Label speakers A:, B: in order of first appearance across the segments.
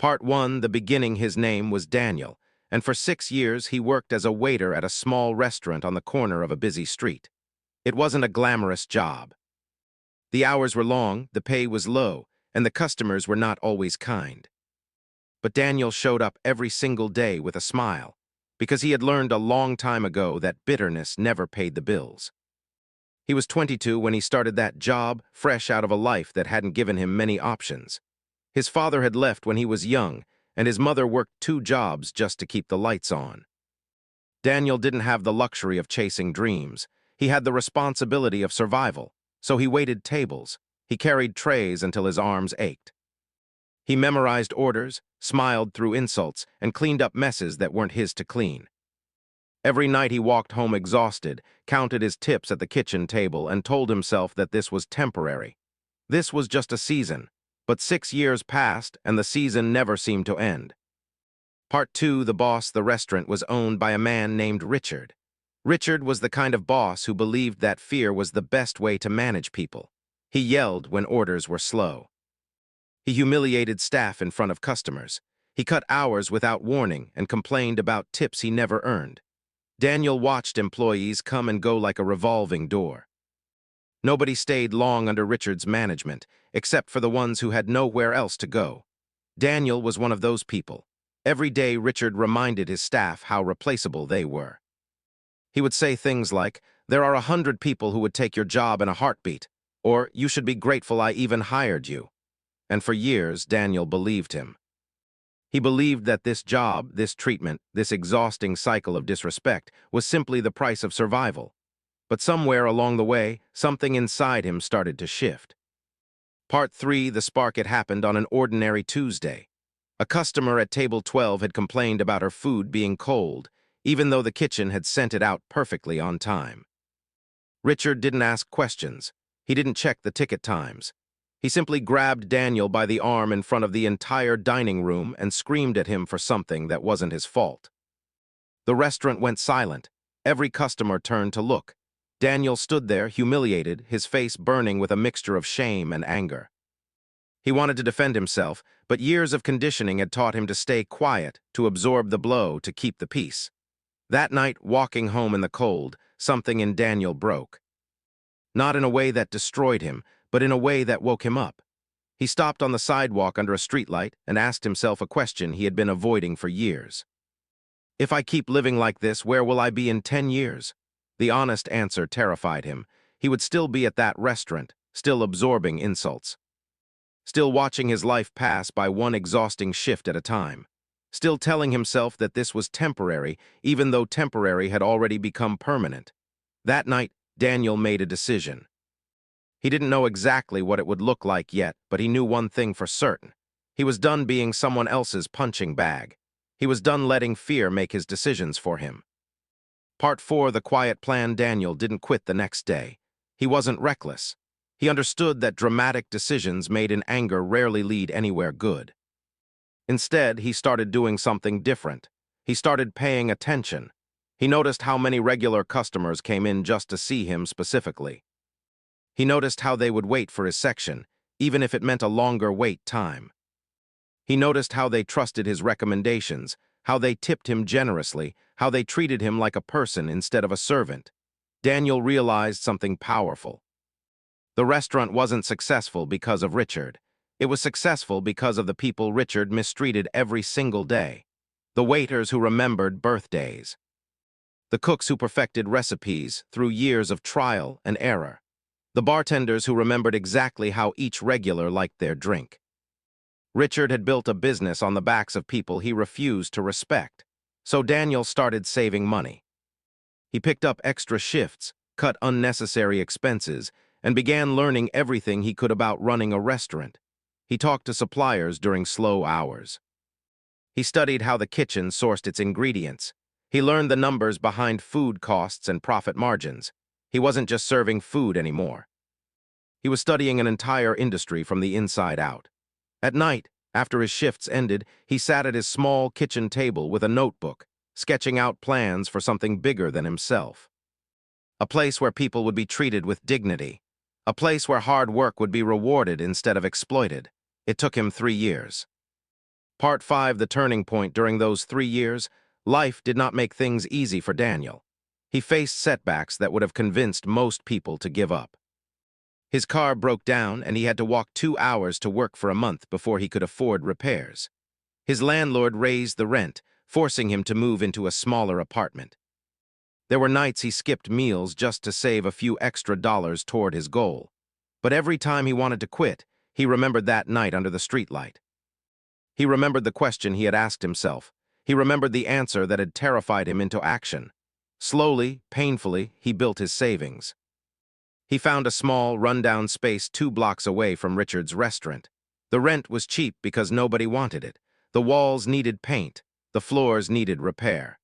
A: Part 1, the beginning. His name was Daniel, and for 6 years he worked as a waiter at a small restaurant on the corner of a busy street. It wasn't a glamorous job. The hours were long, the pay was low, and the customers were not always kind. But Daniel showed up every single day with a smile, because he had learned a long time ago that bitterness never paid the bills. He was 22 when he started that job, fresh out of a life that hadn't given him many options. His father had left when he was young, and his mother worked 2 jobs just to keep the lights on. Daniel didn't have the luxury of chasing dreams. He had the responsibility of survival, so he waited tables. He carried trays until his arms ached. He memorized orders, smiled through insults, and cleaned up messes that weren't his to clean. Every night he walked home exhausted, counted his tips at the kitchen table, and told himself that this was temporary. This was just a season. But 6 years passed, and the season never seemed to end. Part 2, the boss. The restaurant was owned by a man named Richard. Richard was the kind of boss who believed that fear was the best way to manage people. He yelled when orders were slow. He humiliated staff in front of customers. He cut hours without warning and complained about tips he never earned. Daniel watched employees come and go like a revolving door. Nobody stayed long under Richard's management, except for the ones who had nowhere else to go. Daniel was one of those people. Every day Richard reminded his staff how replaceable they were. He would say things like, "There are 100 people who would take your job in a heartbeat," or "You should be grateful I even hired you." And for years, Daniel believed him. He believed that this job, this treatment, this exhausting cycle of disrespect was simply the price of survival. But somewhere along the way, something inside him started to shift. Part 3, the spark. It happened on an ordinary Tuesday. A customer at table 12 had complained about her food being cold, even though the kitchen had sent it out perfectly on time. Richard didn't ask questions. He didn't check the ticket times. He simply grabbed Daniel by the arm in front of the entire dining room and screamed at him for something that wasn't his fault. The restaurant went silent. Every customer turned to look. Daniel stood there, humiliated, his face burning with a mixture of shame and anger. He wanted to defend himself, but years of conditioning had taught him to stay quiet, to absorb the blow, to keep the peace. That night, walking home in the cold, something in Daniel broke. Not in a way that destroyed him, but in a way that woke him up. He stopped on the sidewalk under a streetlight and asked himself a question he had been avoiding for years. If I keep living like this, where will I be in 10 years? The honest answer terrified him. He would still be at that restaurant, still absorbing insults. Still watching his life pass by one exhausting shift at a time. Still telling himself that this was temporary, even though temporary had already become permanent. That night, Daniel made a decision. He didn't know exactly what it would look like yet, but he knew one thing for certain. He was done being someone else's punching bag. He was done letting fear make his decisions for him. Part 4, the quiet plan. Daniel didn't quit the next day. He wasn't reckless. He understood that dramatic decisions made in anger rarely lead anywhere good. Instead, he started doing something different. He started paying attention. He noticed how many regular customers came in just to see him specifically. He noticed how they would wait for his section, even if it meant a longer wait time. He noticed how they trusted his recommendations, how they tipped him generously, how they treated him like a person instead of a servant. Daniel realized something powerful. The restaurant wasn't successful because of Richard. It was successful because of the people Richard mistreated every single day. The waiters who remembered birthdays. The cooks who perfected recipes through years of trial and error. The bartenders who remembered exactly how each regular liked their drink. Richard had built a business on the backs of people he refused to respect. So Daniel started saving money. He picked up extra shifts, cut unnecessary expenses, and began learning everything he could about running a restaurant. He talked to suppliers during slow hours. He studied how the kitchen sourced its ingredients. He learned the numbers behind food costs and profit margins. He wasn't just serving food anymore. He was studying an entire industry from the inside out. At night, after his shifts ended, he sat at his small kitchen table with a notebook, sketching out plans for something bigger than himself. A place where people would be treated with dignity. A place where hard work would be rewarded instead of exploited. It took him 3 years. Part 5, the turning point. During those 3 years, life did not make things easy for Daniel. He faced setbacks that would have convinced most people to give up. His car broke down and he had to walk 2 hours to work for a month before he could afford repairs. His landlord raised the rent, forcing him to move into a smaller apartment. There were nights he skipped meals just to save a few extra dollars toward his goal. But every time he wanted to quit, he remembered that night under the streetlight. He remembered the question he had asked himself. He remembered the answer that had terrified him into action. Slowly, painfully, he built his savings. He found a small, rundown space 2 blocks away from Richard's restaurant. The rent was cheap because nobody wanted it. The walls needed paint. The floors needed repair.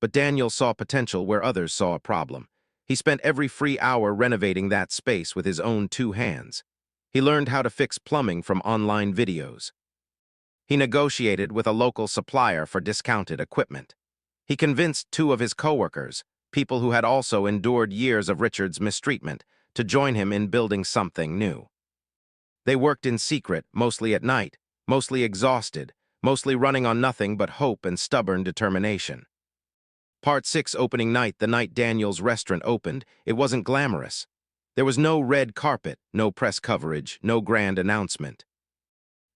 A: But Daniel saw potential where others saw a problem. He spent every free hour renovating that space with his own 2 hands. He learned how to fix plumbing from online videos. He negotiated with a local supplier for discounted equipment. He convinced 2 of his coworkers, people who had also endured years of Richard's mistreatment, to join him in building something new. They worked in secret, mostly at night, mostly exhausted, mostly running on nothing but hope and stubborn determination. Part 6, opening night. The night Daniel's restaurant opened, it wasn't glamorous. There was no red carpet, no press coverage, no grand announcement.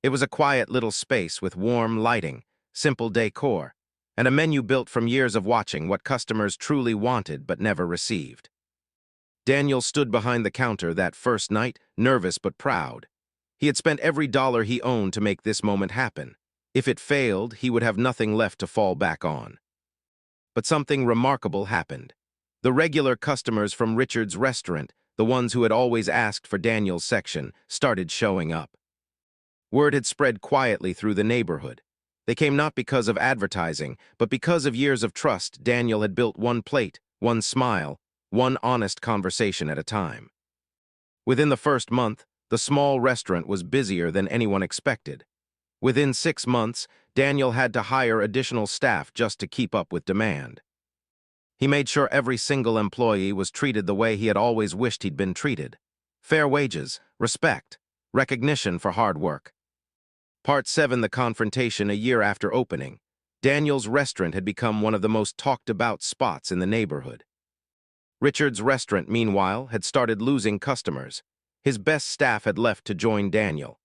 A: It was a quiet little space with warm lighting, simple decor, and a menu built from years of watching what customers truly wanted but never received. Daniel stood behind the counter that first night, nervous but proud. He had spent every dollar he owned to make this moment happen. If it failed, he would have nothing left to fall back on. But something remarkable happened. The regular customers from Richard's restaurant, the ones who had always asked for Daniel's section, started showing up. Word had spread quietly through the neighborhood. They came not because of advertising, but because of years of trust Daniel had built, one plate, one smile, one honest conversation at a time. Within the first month, the small restaurant was busier than anyone expected. Within 6 months, Daniel had to hire additional staff just to keep up with demand. He made sure every single employee was treated the way he had always wished he'd been treated. Fair wages, respect, recognition for hard work. Part 7, the confrontation. A year after opening, Daniel's restaurant had become one of the most talked-about spots in the neighborhood. Richard's restaurant, meanwhile, had started losing customers. His best staff had left to join Daniel.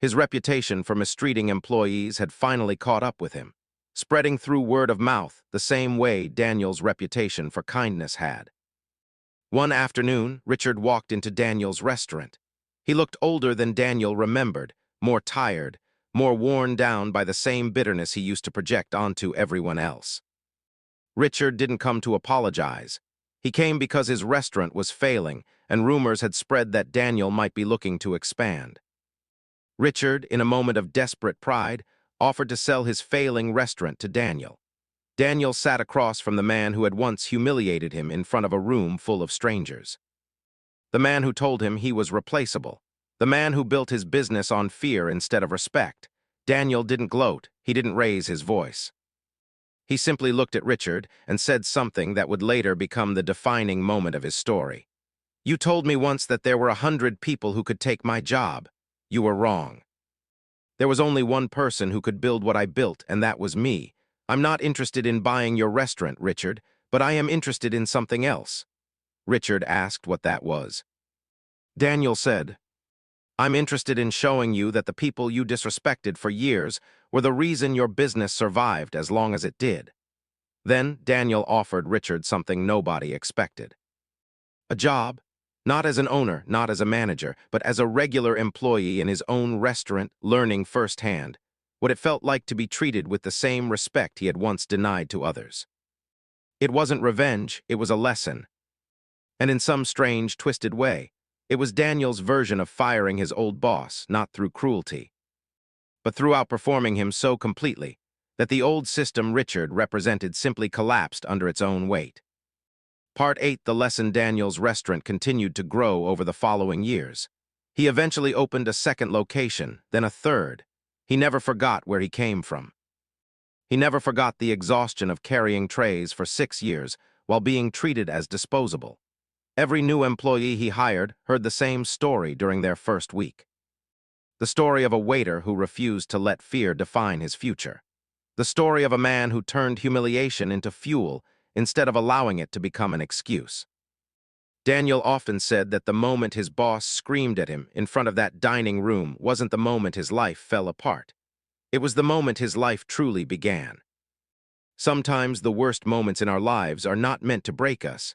A: His reputation for mistreating employees had finally caught up with him, spreading through word of mouth the same way Daniel's reputation for kindness had. One afternoon, Richard walked into Daniel's restaurant. He looked older than Daniel remembered, more tired, more worn down by the same bitterness he used to project onto everyone else. Richard didn't come to apologize. He came because his restaurant was failing, and rumors had spread that Daniel might be looking to expand. Richard, in a moment of desperate pride, offered to sell his failing restaurant to Daniel. Daniel sat across from the man who had once humiliated him in front of a room full of strangers. The man who told him he was replaceable. The man who built his business on fear instead of respect. Daniel didn't gloat. He didn't raise his voice. He simply looked at Richard and said something that would later become the defining moment of his story. "You told me once that there were 100 people who could take my job. You were wrong. There was only one person who could build what I built, and that was me. I'm not interested in buying your restaurant, Richard, but I am interested in something else." Richard asked what that was. Daniel said, "I'm interested in showing you that the people you disrespected for years were the reason your business survived as long as it did." Then Daniel offered Richard something nobody expected. A job. Not as an owner, not as a manager, but as a regular employee in his own restaurant, learning firsthand what it felt like to be treated with the same respect he had once denied to others. It wasn't revenge, it was a lesson. And in some strange, twisted way, it was Daniel's version of firing his old boss, not through cruelty, but through outperforming him so completely that the old system Richard represented simply collapsed under its own weight. Part 8, the lesson. Daniel's restaurant continued to grow over the following years. He eventually opened a second location, then a third. He never forgot where he came from. He never forgot the exhaustion of carrying trays for 6 years while being treated as disposable. Every new employee he hired heard the same story during their first week. The story of a waiter who refused to let fear define his future. The story of a man who turned humiliation into fuel instead of allowing it to become an excuse. Daniel often said that the moment his boss screamed at him in front of that dining room wasn't the moment his life fell apart. It was the moment his life truly began. Sometimes the worst moments in our lives are not meant to break us.